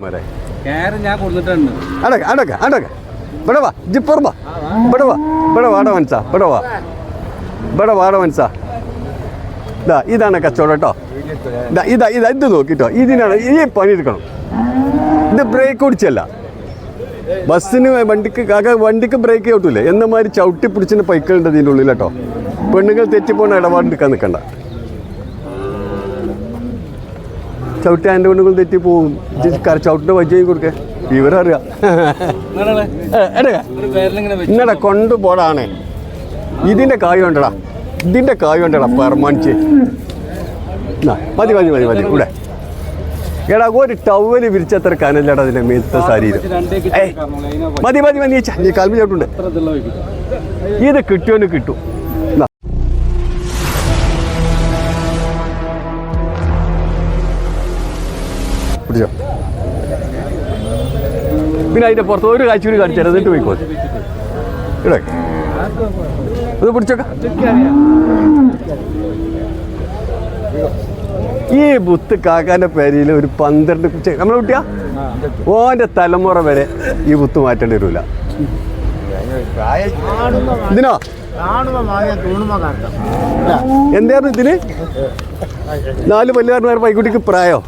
ഞാൻ കൊടുത്തിട്ടുണ്ട്. ഇവിടെ വാ ജിപ്പുറ ഇവിടെ വാ മനസ്സാ ഇവിടെ വാട മനസ്സാ. ഇതാണ് കച്ചവടം കേട്ടോ. ഇത് നോക്കിട്ടോ, ഇതിനാണ് ഈ പണി എടുക്കണം. ഇത് ബ്രേക്ക് ഓടിച്ചല്ല, ബസ്സിന് വണ്ടിക്ക് ബ്രേക്ക് ചവിട്ടൂലേ എന്നമാതിരി ചവിട്ടി പിടിച്ചിന് പൈക്കളുണ്ട് ഇതിൻ്റെ ഉള്ളിൽ കേട്ടോ. പെണ്ണുങ്ങൾ തെറ്റിപ്പോണ ഇടപാടെടുക്കാൻ നിൽക്കണ്ട. ചവിട്ടി അതിൻ്റെ പെണ്ണുങ്ങൾ തെറ്റി പോവും. ചവിട്ടിൻ്റെ വജ്ജ കൊടുക്കേ വിവരം അറിയാം. ഇന്നടാ കൊണ്ടുപോടാണ്. ഇതിൻ്റെ കായ് ഉണ്ടടാ പെർമാനിച്ച്. മതി ഇവിടെ എടാ ഒരു ടവല് വിരിച്ചത്ര കനല്ലടാ അതിൻ്റെ മേത്ത ശരീരം. മതി നീ കാൽമി ചവിട്ടുണ്ട്. ഇത് കിട്ടുമെന്ന് കിട്ടും. പിടിച്ചോ. പിന്നെ അതിൻ്റെ പുറത്ത് ഒരു കാഴ്ചൂരി കാണിച്ചാൽ എന്നിട്ട് പോയിക്കോ. ഇവിടെ ഇത് പിടിച്ചോക്ക. ഈ ബുത്ത് കാക്കാൻ്റെ പേരിൽ ഒരു 12 നമ്മളെ കുട്ടിയാ ഓൻ്റെ തലമുറ വരെ ഈ ബുത്ത് മാറ്റേണ്ടി വരില്ല. ഇതിനോ എന്തായിരുന്നു ഇതിന് 4 പല്ലുകാരന്മാർ പൈക്കുട്ടിക്ക് പ്രായോ?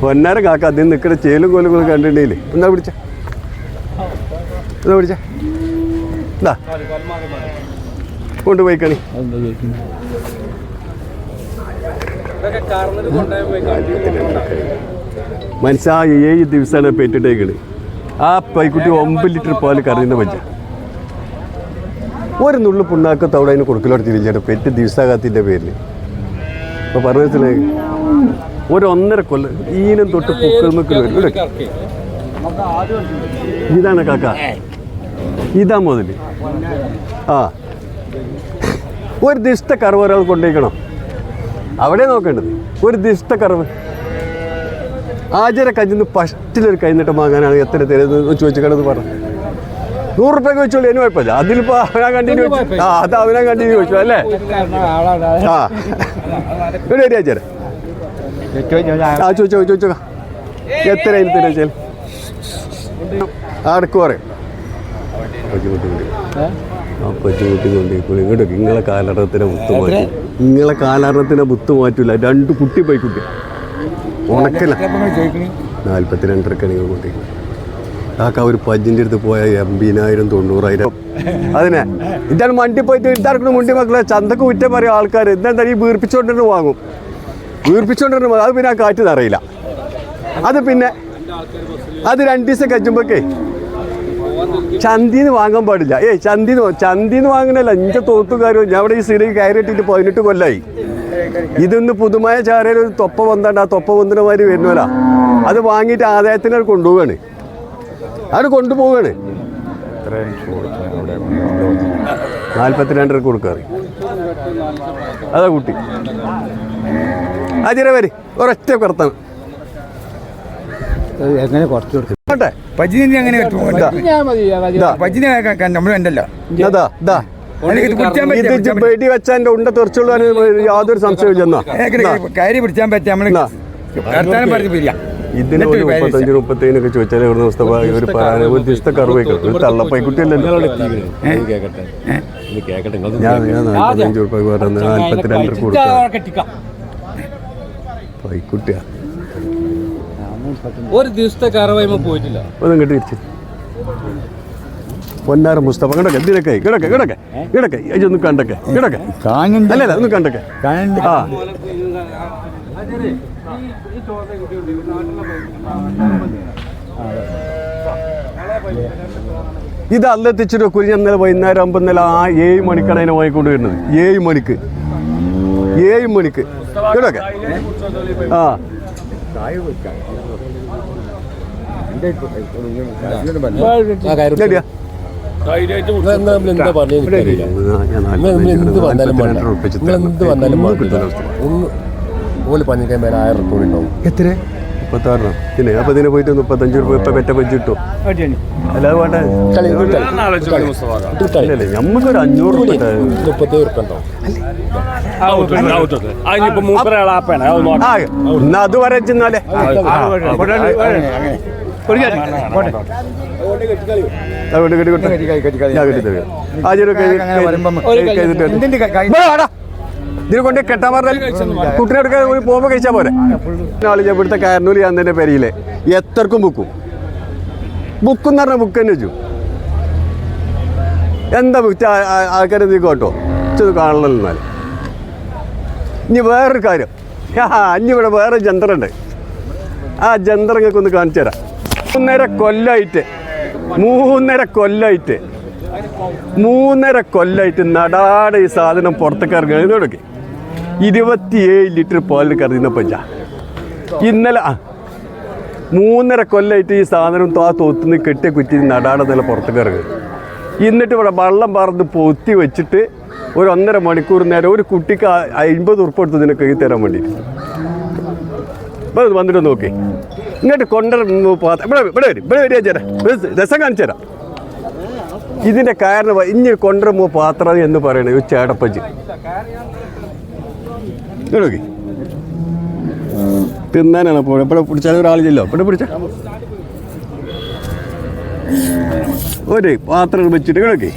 പൊന്നാര കാക്ക അതിന് നിൽക്കുന്ന ചേലും കോലുകളും കണ്ടിട്ടില്ലേ? എന്താ പിടിച്ച കൊണ്ടുപോയി കണി. മനസ്സാ 7 ദിവസമാണ് പെറ്റിട്ടേക്കണ്. ആ പൈക്കുട്ടി 9 ലിറ്റർ പാല് കറങ്ങുന്ന പച്ച ഒരു നുള്ളു പുണ്ണാക്ക തവണ അതിന് കൊടുക്കലോടത്തില്ല പെറ്റ് ദിവസാകാത്തിൻ്റെ പേരിൽ. അപ്പോൾ പറഞ്ഞ ഒരു 1.5 കൊല്ലം ഈനം തൊട്ട് പൂക്കൾക്ക് വരും. ഇതാണ് കാക്ക, ഇതാ മുതൽ. ഒരു ദിവസത്തെ കറവ് ഒരാൾ കൊണ്ടുപോയിക്കണം. അവിടെ നോക്കേണ്ടത് ഒരു ദിവസത്തെ കറവ്. ആചാര കഞ്ചിന്ന് ഫസ്റ്റിലൊരു കൈനീട്ടം വാങ്ങാനാണ് എത്ര തരുന്നത് ചോദിച്ചിക്കണമെന്ന് പറഞ്ഞു. 100 രൂപയ്ക്ക് വെച്ചോളൂ, അതിന് കുഴപ്പമില്ല. അതിലിപ്പോൾ അവനാ കണ്ടിന്യൂ വെച്ചു. അത് അവനാ കണ്ടിന്യൂ വെച്ചു അല്ലേ? ഇവിടെ ആചാര ചോദിച്ചോ എത്ര അതിന് തരാ വെച്ചാൽ അടക്ക് പറയും. കൊച്ചുകുട്ടി കൊണ്ടേക്കുള്ളൂ ഇങ്ങോട്ട്. നിങ്ങളെ കാലഘട്ടത്തിനെ ബുത്ത് മാറ്റൂല. 2 കുട്ടി പോയിക്കുട്ടി ഉണക്കല 42 നിങ്ങൾ കൊണ്ടേക്കും. കാക്ക ഒരു പജിൻ്റെ അടുത്ത് പോയാൽ 80,000 90,000. അതിനെ ഇതാണ് മണ്ടി പോയിട്ട് ഇതാർക്കുന്ന മുണ്ടി മക്കളെ ചന്തക്ക് കുറ്റം പറയും ആൾക്കാർ. എന്താ ഈ വീർപ്പിച്ചോണ്ടിരുന്ന് വാങ്ങും. അത് പിന്നെ ആ കാറ്റ് നിറയില്ല. അത് 2 ദിവസം കഴിയുമ്പോഴേ ചന്തീന്ന് വാങ്ങാൻ പാടില്ല. ചന്തീന്ന് വാങ്ങണല്ല. ഇഞ്ച തോത്തുകാരും ഞാൻ ഇവിടെ ഈ സീഡിൽ കയറിയിട്ടിട്ട് 18 കൊല്ലമായി. ഇതൊന്ന് പുതുമായ ചാരയിൽ ഒരു തൊപ്പ വന്നാണ്ട് ആ തൊപ്പ വന്നമാതിരി വരുന്നവല അത് വാങ്ങിയിട്ട് ആദായത്തിന് അത് കൊണ്ടുപോവാണ്. കൊണ്ടുപോവാണ് 42 കൊടുക്കാറ്. അതാ കുട്ടി. അതിരെ വരെ ഒരൊറ്റ കറുത്താണ്. എങ്ങനെ കുറച്ച് പജിനെ അങ്ങനെ വെടി വെച്ചാൽ ഉണ്ട തെറിച്ചുള്ള യാതൊരു സംശയമില്ല. കയറി പിടിച്ചാൻ പറ്റും. ഇതിന് 35-37 ചോദിച്ചാൽ ഒരു ദിവസത്തെ ഒരു ദിവസത്തെ കറവ് വയ്ക്കണം. ഒരു തള്ളപ്പൈക്കുട്ടിയല്ലല്ലോ. ഞാൻ 45 രൂപ 42 കൊടുക്കാം. പൈക്കുട്ടിയാ ഒരു ദിവസത്തെ കറവായ്മ പോയിട്ടില്ല. ഒന്നും കേട്ട് തിരിച്ചു പൊന്നാര മുസ്തഫ കണ്ടൊക്കെ എന്തിനൊക്കെ കിടക്കെ ഇതൊന്നും കണ്ടൊക്കെ അല്ലല്ല ഒന്ന് കണ്ടൊക്കെ. ഇത് അല്ലെത്തിച്ചിട്ട് കുരിഞ്ഞ വൈകുന്നേരം 9 ആ 7 മണിക്കാണ് അതിനെ വാങ്ങിക്കൊണ്ട് വരുന്നത്. 7 മണിക്ക് കിടക്കെ. എത്ര 36 പിന്നെ അപ്പോൾ ഇതിനെ പോയിട്ട് 35 രൂപ ഇപ്പം പെറ്റ വെച്ച് കിട്ടും അല്ലാതെ വേണ്ട അല്ലേ നമുക്കൊരു 500 രൂപ എന്നാ അത് വരെ ചെന്നാലേ ഇതിനെ കൊണ്ട് കെട്ടാൻ പറഞ്ഞാൽ കുട്ടിനെ എടുക്കാൻ പോകുമ്പോൾ കഴിച്ചാൽ പോരെ നാളെ ഇവിടുത്തെ കാരണൂര് ഞാൻ തന്നെ പെരിയിലെ എത്രക്കും ബുക്കും എന്ന് പറഞ്ഞാൽ ബുക്ക് തന്നെ വെച്ചു എന്താ ബുക്ക് ആൾക്കാരെ നീ കേട്ടോ ഇത് കാണണം എന്നാൽ ഇനി വേറൊരു കാര്യം ഇനി ഇവിടെ വേറെ ജന്തറുണ്ട് ആ ജന്തറങ്ങൾക്ക് ഒന്ന് കാണിച്ചു തരാം 3.5 കൊല്ലായിട്ട് നടാടെ ഈ സാധനം പുറത്തേക്ക് ഇറങ്ങി തുടങ്ങി 27 ലിറ്റർ പാലിൽ കറിയുന്നപ്പോൾ ഇന്നലെ 3.5 കൊല്ലായിട്ട് ഈ സാധനം തോത്തുനിന്ന് കെട്ടി കുറ്റി നടാടെ നില പുറത്തേക്ക് ഇറങ്ങി എന്നിട്ട് ഇവിടെ വെള്ളം പറന്ന് പൊത്തി വെച്ചിട്ട് ഒരു 1.5 മണിക്കൂർ നേരം ഒരു കുട്ടിക്ക് 50 ഉറുപ്പ് കൊടുത്ത് ഇതിനെ കഴുകി തരാൻ വേണ്ടിയിട്ട് വന്നിട്ട് നോക്കി ഇങ്ങോട്ട് ഇവിടെ വരിക ചേരാ രസം കാണിച്ചു തരാം ഇതിൻ്റെ കാരണം ഇനി കൊണ്ടുവരുമ്പോൾ പാത്രം എന്ന് പറയണത് ഒരു ചേടപ്പച്ച് നോക്കി തിന്നാനാണ് ഇപ്പോൾ ഇവിടെ പിടിച്ചാൽ ഒരാളില്ലല്ലോ ഇവിടെ പിടിച്ച ഒരു പാത്രം വെച്ചിട്ട് കിടക്കി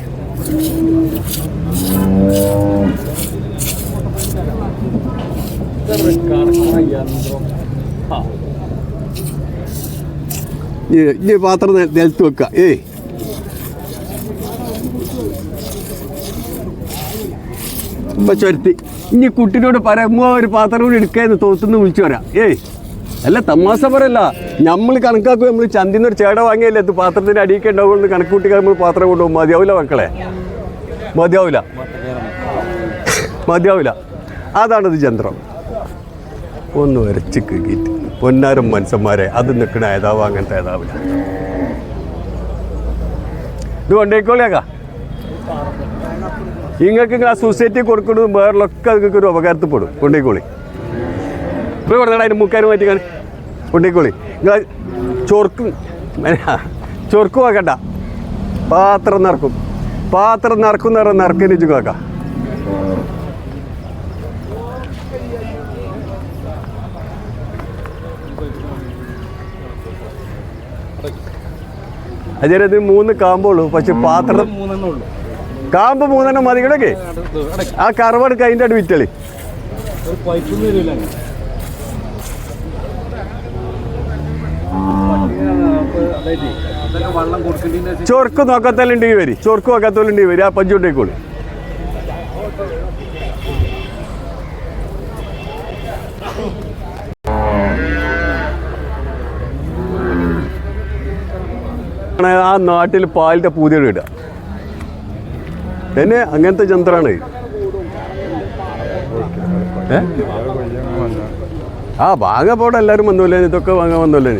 ഈ പാത്രം നിലത്ത് വെക്ക ചുരത്തി ഇനി കുട്ടിനോട് പറയുമ്പോൾ ഒരു പാത്രം കൂടി എടുക്കാന്ന് തോത്തുനിന്ന് വിളിച്ചു വരാം അല്ല തമാശ പറയല്ല നമ്മൾ കണക്കാക്കും നമ്മൾ ചന്തിന്ന് ഒരു ചേട വാങ്ങിയല്ലേ ഇത് പാത്രത്തിന് അടിയൊക്കെ ഉണ്ടാവുമെന്ന് കണക്ക് കൂട്ടി നമ്മൾ പാത്രം കൊണ്ടുപോകും മതിയാവില്ല മക്കളെ മതിയാവില്ല അതാണിത് ചന്ദ്രം ഒന്ന് വരച്ച് കിട്ടിയിട്ട് പൊന്നാരം മനുഷ്യന്മാരെ അത് നിൽക്കണ ഏതാവും അങ്ങനത്തെ ഏതാവില്ല ഇത് കൊണ്ടേക്കോളിയാക്കാ നിങ്ങൾക്ക് ആ സൊസൈറ്റി കൊടുക്കുന്നതും വേറെയൊക്കെ നിങ്ങൾക്ക് ഒരു ഉപകാരത്തിൽപ്പെടും കൊണ്ടേക്കോളി ഇപ്പോൾ കൊടുത്തടാ അതിന് മുക്കാനും മാറ്റിക്കാണ് കൊണ്ടേക്കോളി നിങ്ങൾ ചൊർക്ക് നോക്കണ്ട പാത്രം നിറക്കും എന്ന് പറഞ്ഞാൽ നിറക്കിന് വെച്ച് നോക്കാം അതിന് 3 കാമ്പുള്ളൂ പക്ഷെ പാത്രം കാമ്പ് 3 മതി കിടക്കേ ആ കറവെടുക്ക അതിൻ്റെ അടി വിറ്റളി ചൊർക്ക് നോക്കത്തല്ലുണ്ട് വരി ചൊർക്ക് നോക്കത്തല്ലുണ്ട് വരി ആ പഞ്ചുണ്ടേക്കോളി ആ നാട്ടിൽ പാലിൻ്റെ പൂതിയുടെ ഇടുക തന്നെ അങ്ങനത്തെ ചന്ദ്രാണ് ആ വാങ്ങാൻ പോടെ എല്ലാവരും വന്നല്ലേ ഇതൊക്കെ വാങ്ങാൻ വന്നല്ലേ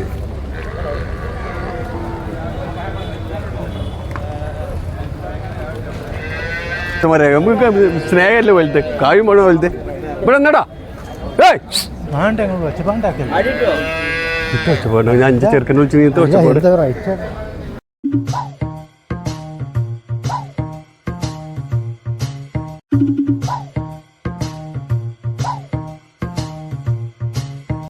നമുക്ക് സ്നേഹമല്ലേ വലുത് കായും വേണോ വലുത് ഇവിടെ എന്നാടാ ഞാൻ 5 ചെറുക്കനെ വിളിച്ച് ഒച്ചപ്പാട്